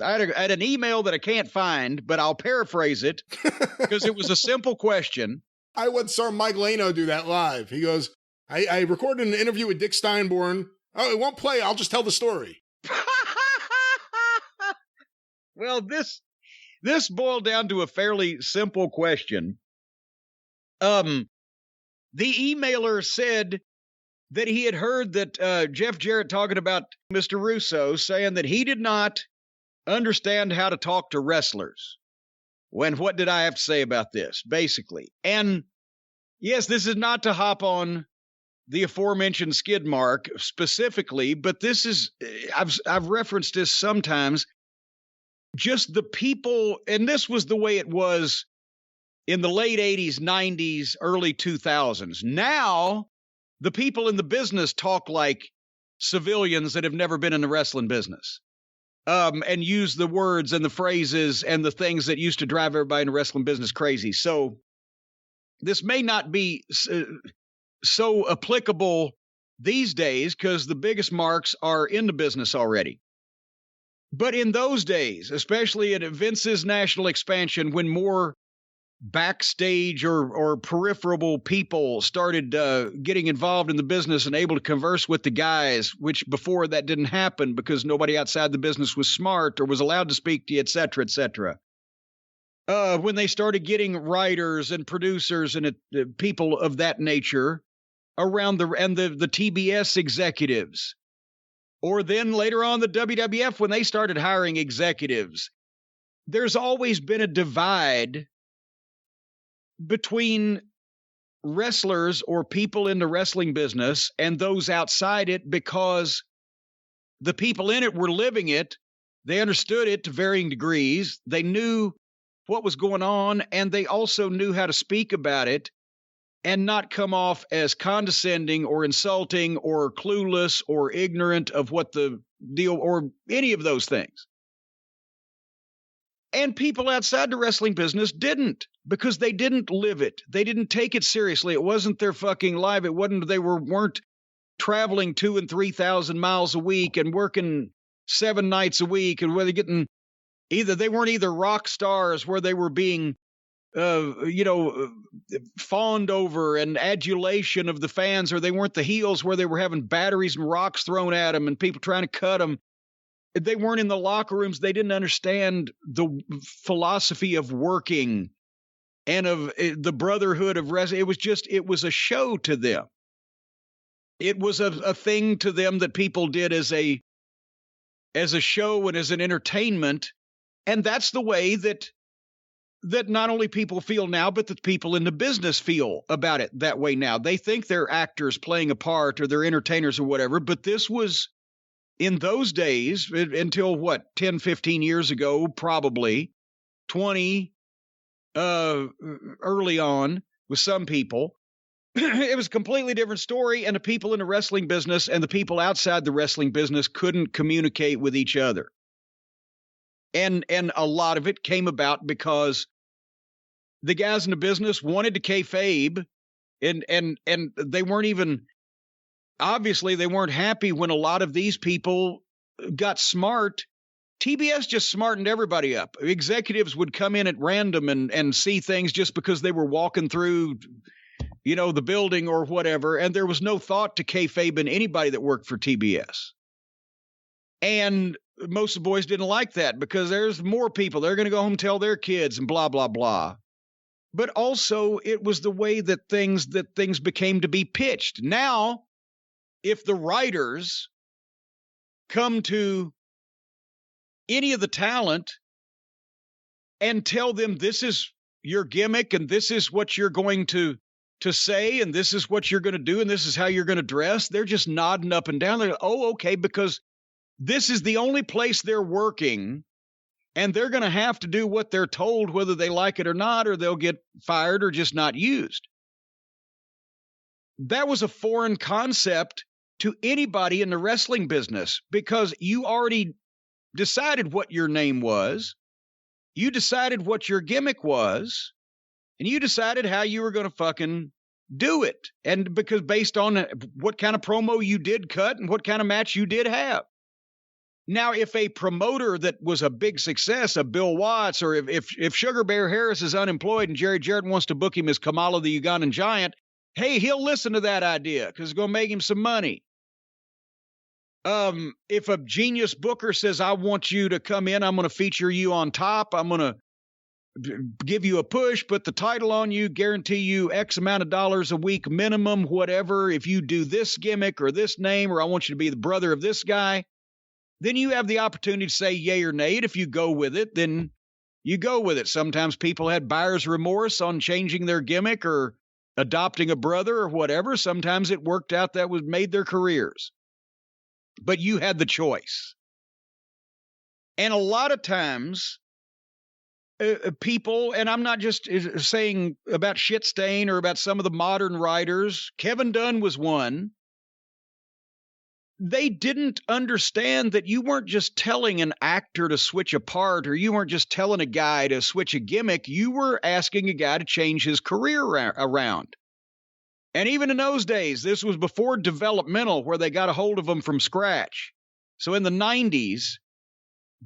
I had an email that I can't find, but I'll paraphrase it because it was a simple question. I once saw Mike Lano do that live. He goes, I recorded an interview with Dick Steinborn. Oh, it won't play. I'll just tell the story. Well, this boiled down to a fairly simple question. The emailer said that he had heard that Jeff Jarrett talking about Mr. Russo saying that he did not understand how to talk to wrestlers. When what did I have to say about this, basically? And yes, this is not to hop on the aforementioned skid mark specifically, but this is, I've referenced this sometimes, just the people, and this was the way it was in the late 80s, 90s, early 2000s. Now, the people in the business talk like civilians that have never been in the wrestling business. And use the words and the phrases and the things that used to drive everybody in the wrestling business crazy. So this may not be so applicable these days because the biggest marks are in the business already. But in those days, especially at Vince's national expansion, when more backstage or peripheral people started getting involved in the business and able to converse with the guys, which before that didn't happen because nobody outside the business was smart or was allowed to speak to you, et cetera, et cetera. When they started getting writers and producers and people of that nature around the TBS executives, or then later on the WWF when they started hiring executives, there's always been a divide between wrestlers or people in the wrestling business and those outside it because the people in it were living it. They understood it to varying degrees. They knew what was going on, and they also knew how to speak about it and not come off as condescending or insulting or clueless or ignorant of what the deal or any of those things. And people outside the wrestling business didn't, because they didn't live it. They didn't take it seriously. It wasn't their fucking life. It wasn't, they weren't traveling 2,000 and 3,000 miles a week and working 7 nights a week, and where they getting they weren't either rock stars where they were being, fawned over and adulation of the fans, or they weren't the heels where they were having batteries and rocks thrown at them and people trying to cut them. They weren't in the locker rooms. They didn't understand the philosophy of working and of the brotherhood of wrestling. It was a show to them. It was a thing to them that people did as a show and as an entertainment. And that's the way that not only people feel now, but that people in the business feel about it that way now. They think they're actors playing a part or they're entertainers or whatever, but this was, in those days, until 10, 15 years ago, probably 20, early on with some people, it was a completely different story. And the people in the wrestling business and the people outside the wrestling business couldn't communicate with each other. And a lot of it came about because the guys in the business wanted to kayfabe, and they weren't even, obviously they weren't happy when a lot of these people got smart. TBS just smartened everybody up. Executives would come in at random and see things just because they were walking through, the building or whatever, and there was no thought to kayfabing anybody that worked for TBS. And most of the boys didn't like that because there's more people. They're going to go home and tell their kids and blah, blah, blah. But also it was the way that things became to be pitched. Now, if the writers come to any of the talent and tell them this is your gimmick and this is what you're going to say and this is what you're going to do and this is how you're going to dress, they're just nodding up and down. They're like, oh, okay, because this is the only place they're working, and they're going to have to do what they're told, whether they like it or not, or they'll get fired or just not used. That was a foreign concept to anybody in the wrestling business because you already decided what your name was, you decided what your gimmick was, and you decided how you were going to fucking do it. And because based on what kind of promo you did cut and what kind of match you did have. Now, if a promoter that was a big success, a Bill Watts, or if Sugar Bear Harris is unemployed and Jerry Jarrett wants to book him as Kamala the Ugandan Giant, hey, he'll listen to that idea because it's going to make him some money. If a genius booker says, I want you to come in, I'm going to feature you on top, I'm going to give you a push, put the title on you, guarantee you X amount of dollars a week minimum, whatever, if you do this gimmick or this name, or I want you to be the brother of this guy, then you have the opportunity to say yay or nay. And if you go with it, then you go with it. Sometimes people had buyer's remorse on changing their gimmick or adopting a brother or whatever. Sometimes it worked out that was made their careers. But you had the choice. And a lot of times, people, and I'm not just saying about Shitstain or about some of the modern writers, Kevin Dunn was one. They didn't understand that you weren't just telling an actor to switch a part, or you weren't just telling a guy to switch a gimmick. You were asking a guy to change his career around. And even in those days, this was before developmental, where they got a hold of them from scratch. So in the 90s,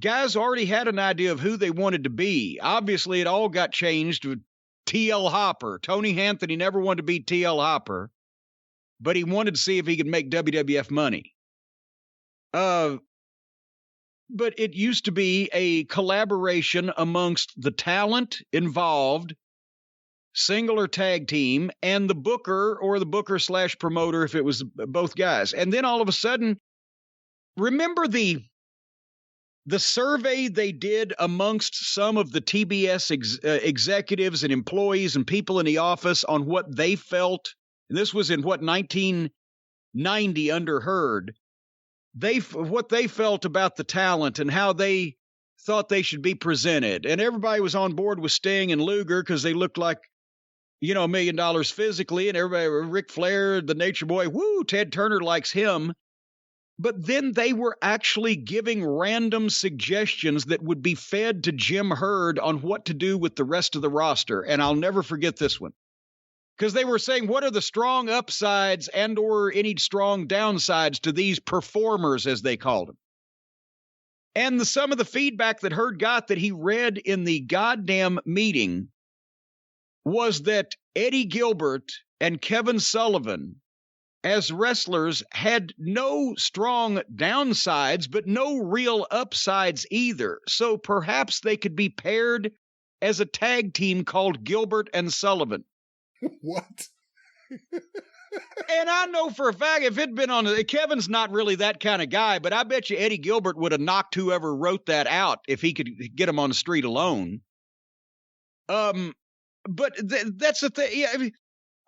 guys already had an idea of who they wanted to be. Obviously, it all got changed with T.L. Hopper. Tony Anthony never wanted to be T.L. Hopper, but he wanted to see if he could make WWF money. But it used to be a collaboration amongst the talent involved, single or tag team, and the booker or the booker/promoter if it was both guys. And then all of a sudden, remember the survey they did amongst some of the TBS executives and employees and people in the office on what they felt? And this was in 1990 under Herd. What they felt about the talent and how they thought they should be presented. And everybody was on board with Sting and Luger because they looked like, $1 million physically. And everybody, Ric Flair, the Nature Boy, woo, Ted Turner likes him. But then they were actually giving random suggestions that would be fed to Jim Herd on what to do with the rest of the roster. And I'll never forget this one. Because they were saying, what are the strong upsides and or any strong downsides to these performers, as they called them? And some of the feedback that Herd got that he read in the goddamn meeting was that Eddie Gilbert and Kevin Sullivan, as wrestlers, had no strong downsides, but no real upsides either. So perhaps they could be paired as a tag team called Gilbert and Sullivan. What? And I know for a fact, if it'd been on, Kevin's not really that kind of guy, but I bet you Eddie Gilbert would have knocked whoever wrote that out if he could get him on the street alone. But that's the thing. Yeah, I mean,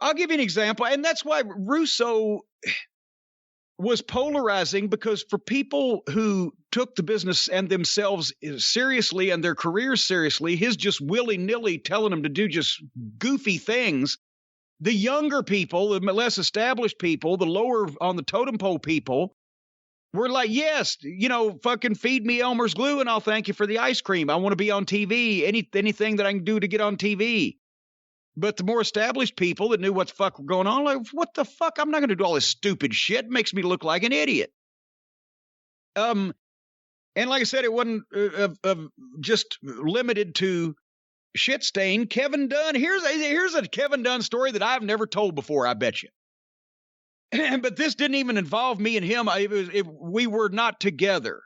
I'll give you an example, and that's why Russo was polarizing, because for people who took the business and themselves seriously and their careers seriously, his just willy-nilly telling them to do just goofy things. The younger people, the less established people, the lower on the totem pole people were like, yes, fucking feed me Elmer's glue and I'll thank you for the ice cream. I want to be on TV, anything that I can do to get on TV. But the more established people that knew what the fuck were going on, like, what the fuck? I'm not going to do all this stupid shit. It makes me look like an idiot. And like I said, it wasn't just limited to Shitstain. Kevin Dunn. Here's a Kevin Dunn story that I've never told before, I bet you. But this didn't even involve me and him. We were not together.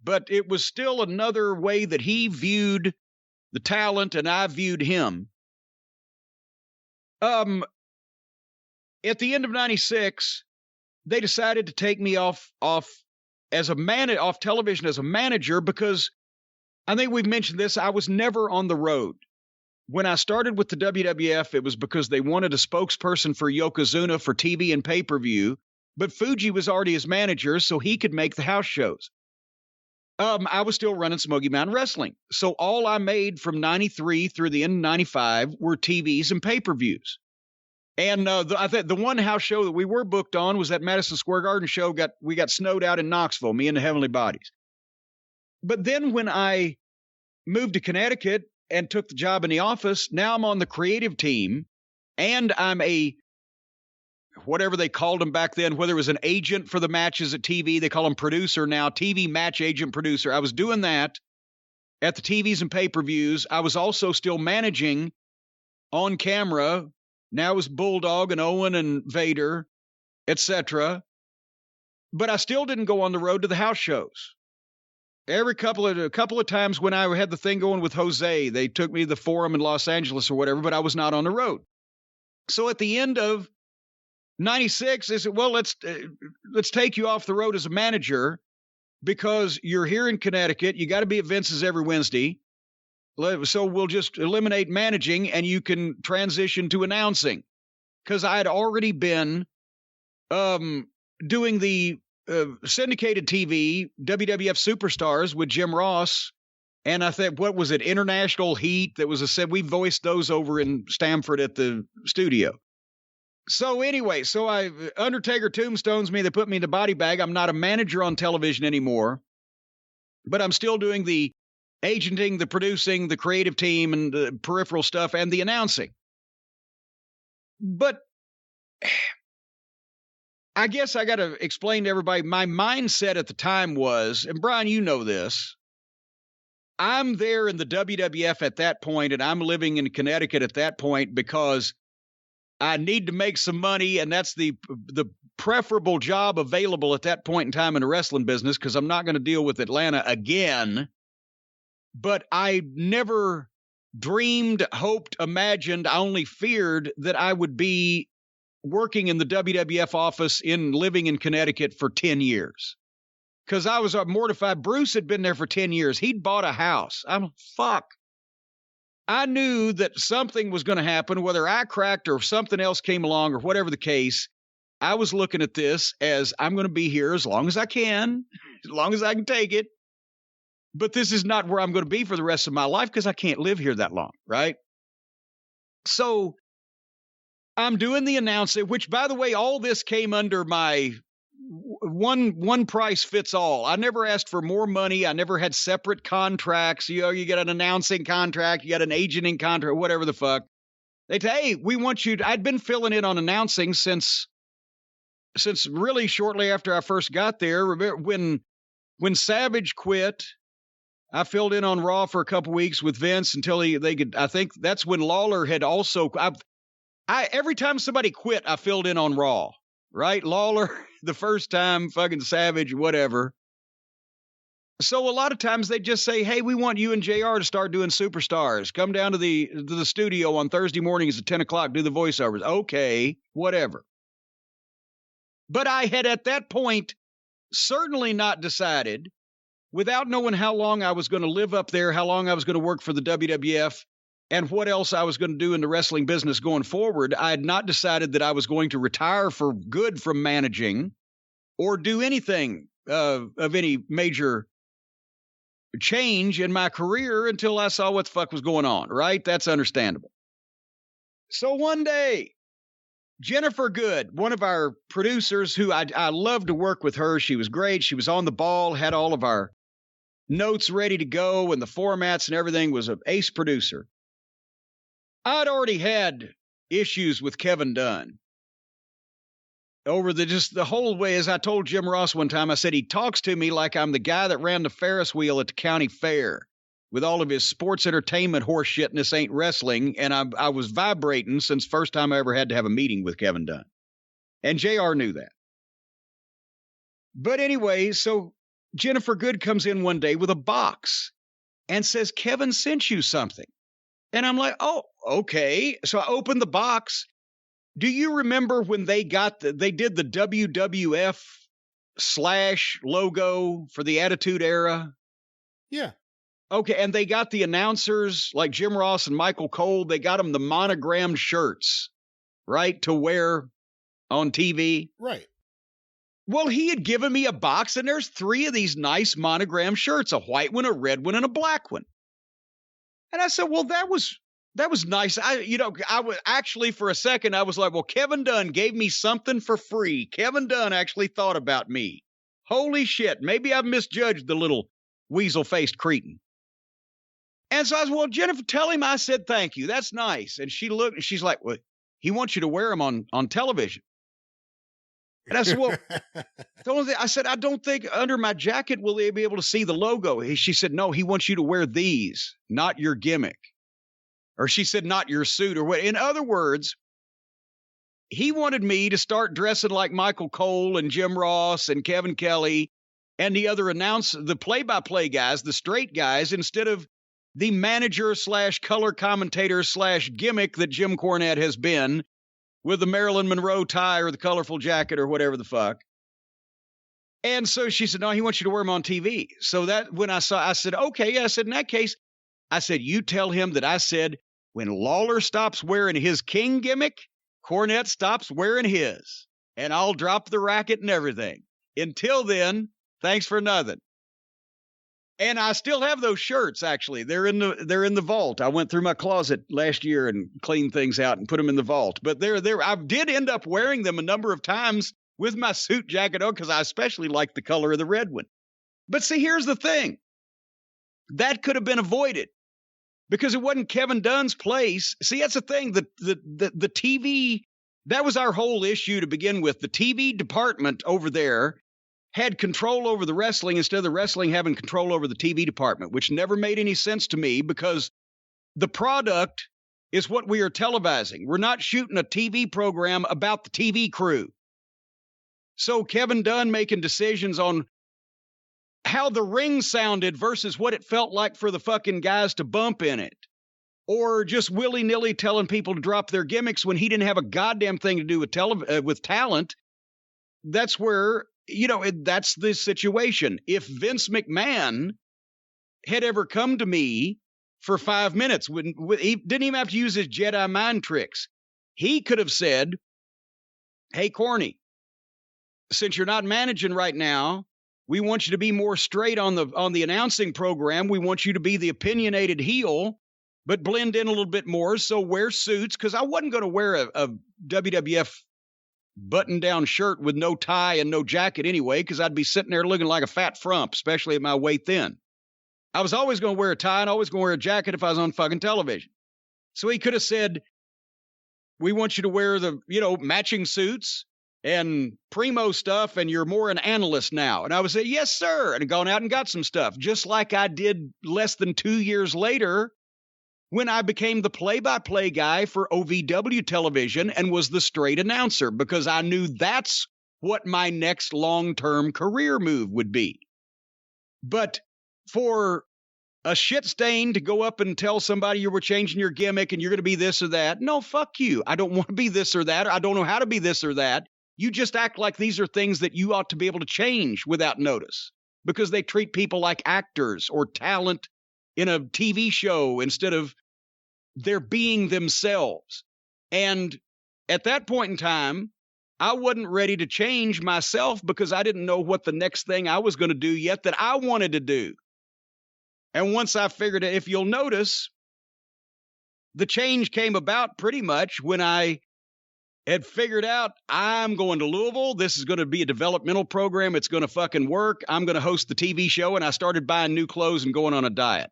But it was still another way that he viewed the talent and I viewed him. At the end of 96, they decided to take me off television as a manager, because I think we've mentioned this. I was never on the road. When I started with the WWF, it was because they wanted a spokesperson for Yokozuna for TV and pay-per-view, but Fuji was already his manager, so he could make the house shows. I was still running Smoky Mountain Wrestling. So all I made from 93 through the end of 95 were TVs and pay-per-views. And I think the one house show that we were booked on was that Madison Square Garden show. We got snowed out in Knoxville, me and the Heavenly Bodies. But then when I moved to Connecticut and took the job in the office, now I'm on the creative team, and I'm a whatever they called him back then, whether it was an agent for the matches at TV, they call him producer now, TV match agent producer. I was doing that at the TVs and pay-per-views. I was also still managing on camera. Now it was Bulldog and Owen and Vader, etc. But I still didn't go on the road to the house shows. A couple of times when I had the thing going with Jose, they took me to the Forum in Los Angeles or whatever, but I was not on the road. So at the end of 96, they said, well, let's take you off the road as a manager because you're here in Connecticut. You got to be at Vince's every Wednesday. So we'll just eliminate managing and you can transition to announcing. Because I had already been doing the syndicated TV, WWF Superstars with Jim Ross. And I think, what was it? International Heat. That was we voiced those over in Stamford at the studio. So anyway, Undertaker tombstones me. They put me in the body bag. I'm not a manager on television anymore, but I'm still doing the agenting, the producing, the creative team, and the peripheral stuff, and the announcing. But I guess I got to explain to everybody, my mindset at the time was, and Brian, you know this, I'm there in the WWF at that point, and I'm living in Connecticut at that point because I need to make some money, and that's the preferable job available at that point in time in the wrestling business because I'm not going to deal with Atlanta again. But I never dreamed, hoped, imagined, I only feared that I would be working in the WWF office living in Connecticut for 10 years. Because I was mortified. Bruce had been there for 10 years. He'd bought a house. Fuck. I knew that something was going to happen, whether I cracked or something else came along or whatever the case. I was looking at this as I'm going to be here as long as I can, as long as I can take it. But this is not where I'm going to be for the rest of my life because I can't live here that long, right? So I'm doing the announcing, which, by the way, all this came under my one price fits all. I never asked for more money. I never had separate contracts. You get an announcing contract, you got an agenting contract, whatever the fuck. They say, hey, we want you to, I'd been filling in on announcing since really shortly after I first got there. When Savage quit, I filled in on Raw for a couple weeks with Vince until they could. I think that's when Lawler had also. Every time somebody quit, I filled in on Raw. Right, Lawler the first time, fucking Savage, whatever. So a lot of times they just say, "Hey, we want you and JR to start doing Superstars. Come down to the studio on Thursday mornings at 10 o'clock. Do the voiceovers." Okay, whatever. But I had at that point certainly not decided, without knowing how long I was going to live up there, how long I was going to work for the WWF, and what else I was going to do in the wrestling business going forward. I had not decided that I was going to retire for good from managing or do anything of any major change in my career until I saw what the fuck was going on, right? That's understandable. So one day, Jennifer Good, one of our producers who I loved to work with her. She was great. She was on the ball, had all of our notes ready to go and the formats and everything, was an ace producer. I'd already had issues with Kevin Dunn over the whole way. As I told Jim Ross one time, I said, he talks to me like I'm the guy that ran the Ferris wheel at the county fair with all of his sports entertainment horse shit, and this ain't wrestling. And I was vibrating since first time I ever had to have a meeting with Kevin Dunn. And JR knew that. But anyway, so Jennifer Good comes in one day with a box and says, Kevin sent you something. And I'm like, oh, okay. So I opened the box. Do you remember when they did the WWF / logo for the Attitude Era? Yeah. Okay. And they got the announcers like Jim Ross and Michael Cole. They got them the monogrammed shirts, right, to wear on TV. Right. Well, he had given me a box, and there's 3 of these nice monogram shirts, a white one, a red one, and a black one. And I said, well, that was nice. I was actually, for a second, I was like, well, Kevin Dunn gave me something for free. Kevin Dunn actually thought about me. Holy shit. Maybe I've misjudged the little weasel-faced cretin. And so I was, well, Jennifer, tell him I said thank you. That's nice. And she looked, and she's like, well, he wants you to wear them on television. And I said, well, the only thing, I said, I don't think under my jacket will they be able to see the logo. She said, no, he wants you to wear these, not your gimmick. Or she said, not your suit or what. In other words, he wanted me to start dressing like Michael Cole and Jim Ross and Kevin Kelly and the other the play-by-play guys, the straight guys, instead of the manager / color commentator / gimmick that Jim Cornette has been with the Marilyn Monroe tie or the colorful jacket or whatever the fuck. And so she said, no, he wants you to wear them on TV. So that when I said, okay. I said, in that case, I said, you tell him that I said, when Lawler stops wearing his King gimmick, Cornette stops wearing his, and I'll drop the racket and everything. Until then, thanks for nothing. And I still have those shirts, actually. They're in the vault. I went through my closet last year and cleaned things out and put them in the vault. But I did end up wearing them a number of times with my suit jacket on because I especially like the color of the red one. But see, here's the thing. That could have been avoided because it wasn't Kevin Dunn's place. See, that's the thing. The TV, that was our whole issue to begin with. The TV department over there had control over the wrestling instead of the wrestling having control over the TV department, which never made any sense to me because the product is what we are televising. We're not shooting a TV program about the TV crew. So Kevin Dunn making decisions on how the ring sounded versus what it felt like for the fucking guys to bump in it. Or just willy-nilly telling people to drop their gimmicks when he didn't have a goddamn thing to do with talent. That's where, that's the situation. If Vince McMahon had ever come to me for 5 minutes, he didn't even have to use his Jedi mind tricks. He could have said, hey, Corny, since you're not managing right now, we want you to be more straight on the announcing program. We want you to be the opinionated heel, but blend in a little bit more. So wear suits, because I wasn't going to wear a WWF button-down shirt with no tie and no jacket anyway, because I'd be sitting there looking like a fat frump, especially at my weight then. I was always going to wear a tie and always going to wear a jacket if I was on fucking television. So he could have said, we want you to wear the, matching suits and primo stuff, and you're more an analyst now. And I would say, yes, sir, and gone out and got some stuff, just like I did less than 2 years later when I became the play-by-play guy for OVW television and was the straight announcer, because I knew that's what my next long-term career move would be. But for a shit stain to go up and tell somebody you were changing your gimmick and you're going to be this or that, no, fuck you. I don't want to be this or that. Or I don't know how to be this or that. You just act like these are things that you ought to be able to change without notice, because they treat people like actors or talent in a TV show instead of they're being themselves. And at that point in time, I wasn't ready to change myself because I didn't know what the next thing I was going to do yet that I wanted to do. And once I figured it, if you'll notice, the change came about pretty much when I had figured out I'm going to Louisville. This is going to be a developmental program. It's going to fucking work. I'm going to host the TV show. And I started buying new clothes and going on a diet.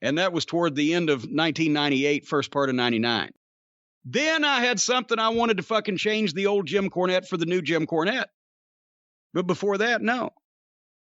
And that was toward the end of 1998, first part of 99. Then I had something I wanted to fucking change the old Jim Cornette for the new Jim Cornette. But before that, no.